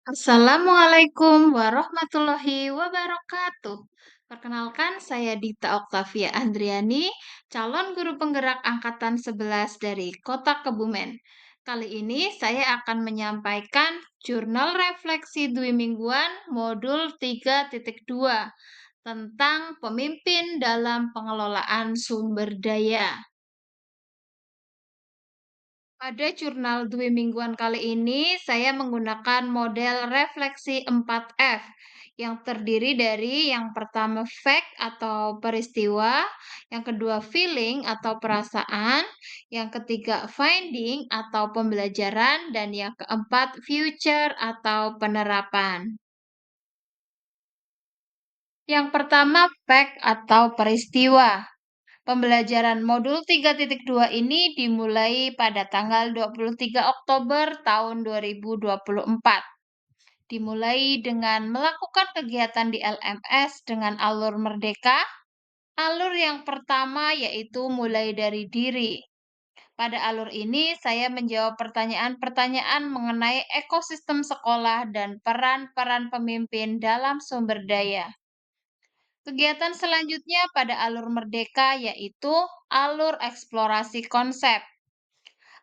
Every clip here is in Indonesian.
Assalamualaikum warahmatullahi wabarakatuh. Perkenalkan, saya Dita Oktavia Andriani, calon guru penggerak angkatan 11 dari Kota Kebumen. Kali ini saya akan menyampaikan jurnal refleksi dwi mingguan modul 3.2 tentang pemimpin dalam pengelolaan sumber daya. Pada jurnal dwi mingguan kali ini, saya menggunakan model refleksi 4F yang terdiri dari yang pertama fact atau peristiwa, yang kedua feeling atau perasaan, yang ketiga finding atau pembelajaran, dan yang keempat future atau penerapan. Yang pertama fact atau peristiwa. Pembelajaran modul 3.2 ini dimulai pada tanggal 23 Oktober tahun 2024. Dimulai dengan melakukan kegiatan di LMS dengan alur merdeka. Alur yang pertama yaitu mulai dari diri. Pada alur ini, saya menjawab pertanyaan-pertanyaan mengenai ekosistem sekolah dan peran-peran pemimpin dalam sumber daya. Kegiatan selanjutnya pada alur merdeka yaitu alur eksplorasi konsep.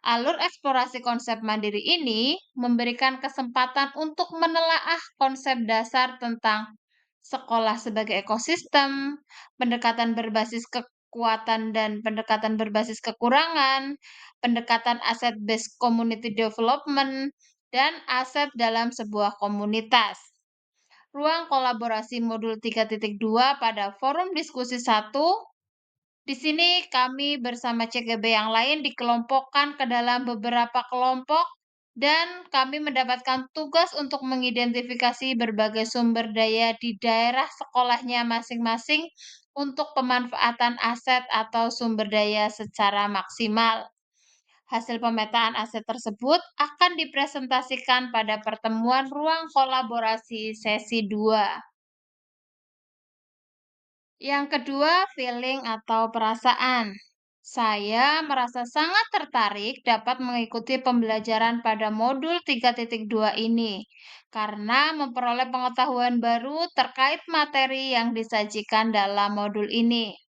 Alur eksplorasi konsep mandiri ini memberikan kesempatan untuk menelaah konsep dasar tentang sekolah sebagai ekosistem, pendekatan berbasis kekuatan dan pendekatan berbasis kekurangan, pendekatan asset-based community development, dan aset dalam sebuah komunitas. Ruang kolaborasi modul 3.2 pada forum diskusi 1. Di sini kami bersama CGB yang lain dikelompokkan ke dalam beberapa kelompok dan kami mendapatkan tugas untuk mengidentifikasi berbagai sumber daya di daerah sekolahnya masing-masing untuk pemanfaatan aset atau sumber daya secara maksimal. Hasil pemetaan aset tersebut akan dipresentasikan pada pertemuan ruang kolaborasi sesi 2. Yang kedua, feeling atau perasaan. Saya merasa sangat tertarik dapat mengikuti pembelajaran pada modul 3.2 ini karena memperoleh pengetahuan baru terkait materi yang disajikan dalam modul ini.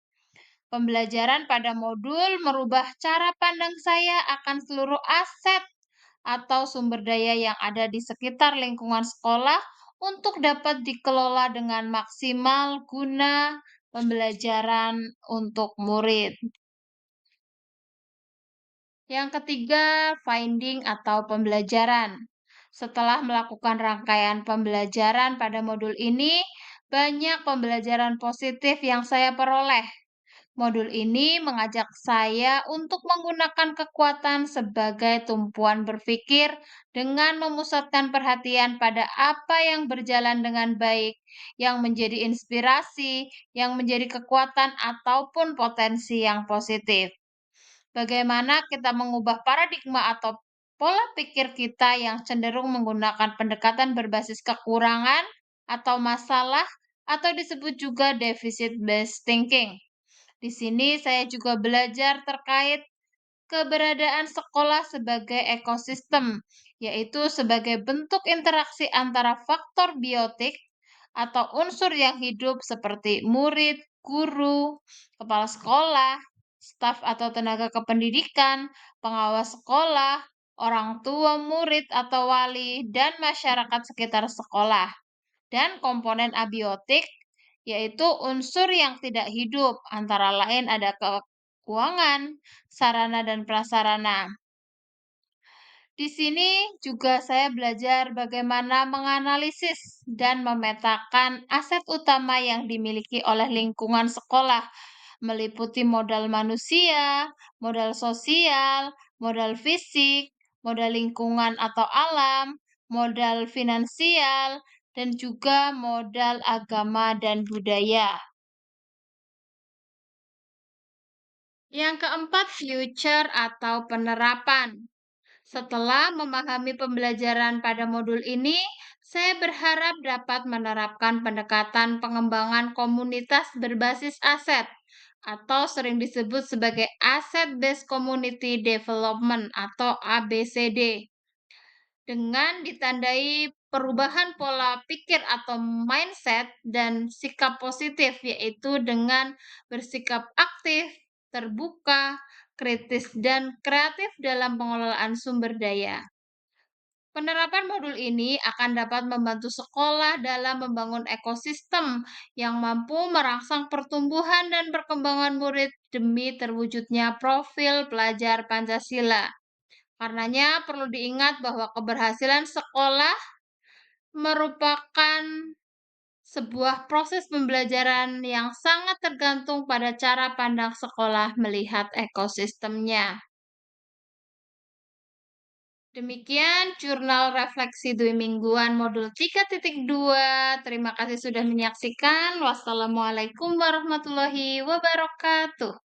Pembelajaran pada modul merubah cara pandang saya akan seluruh aset atau sumber daya yang ada di sekitar lingkungan sekolah untuk dapat dikelola dengan maksimal guna pembelajaran untuk murid. Yang ketiga, finding atau pembelajaran. Setelah melakukan rangkaian pembelajaran pada modul ini, banyak pembelajaran positif yang saya peroleh. Modul ini mengajak saya untuk menggunakan kekuatan sebagai tumpuan berpikir dengan memusatkan perhatian pada apa yang berjalan dengan baik, yang menjadi inspirasi, yang menjadi kekuatan ataupun potensi yang positif. Bagaimana kita mengubah paradigma atau pola pikir kita yang cenderung menggunakan pendekatan berbasis kekurangan atau masalah atau disebut juga deficit based thinking. Di sini saya juga belajar terkait keberadaan sekolah sebagai ekosistem, yaitu sebagai bentuk interaksi antara faktor biotik atau unsur yang hidup seperti murid, guru, kepala sekolah, staf atau tenaga kependidikan, pengawas sekolah, orang tua murid atau wali, dan masyarakat sekitar sekolah. Dan komponen abiotik yaitu unsur yang tidak hidup, antara lain ada keuangan, sarana dan prasarana. Di sini juga saya belajar bagaimana menganalisis dan memetakan aset utama yang dimiliki oleh lingkungan sekolah, meliputi modal manusia, modal sosial, modal fisik, modal lingkungan atau alam, modal finansial, dan juga modal agama dan budaya. Yang keempat, future atau penerapan. Setelah memahami pembelajaran pada modul ini, saya berharap dapat menerapkan pendekatan pengembangan komunitas berbasis aset atau sering disebut sebagai Asset Based Community Development atau ABCD dengan ditandai perubahan pola pikir atau mindset dan sikap positif, yaitu dengan bersikap aktif, terbuka, kritis, dan kreatif dalam pengelolaan sumber daya. Penerapan modul ini akan dapat membantu sekolah dalam membangun ekosistem yang mampu merangsang pertumbuhan dan perkembangan murid demi terwujudnya profil pelajar Pancasila. Karenanya perlu diingat bahwa keberhasilan sekolah merupakan sebuah proses pembelajaran yang sangat tergantung pada cara pandang sekolah melihat ekosistemnya. Demikian jurnal refleksi dui mingguan modul 3.2. Terima kasih sudah menyaksikan. Wassalamualaikum warahmatullahi wabarakatuh.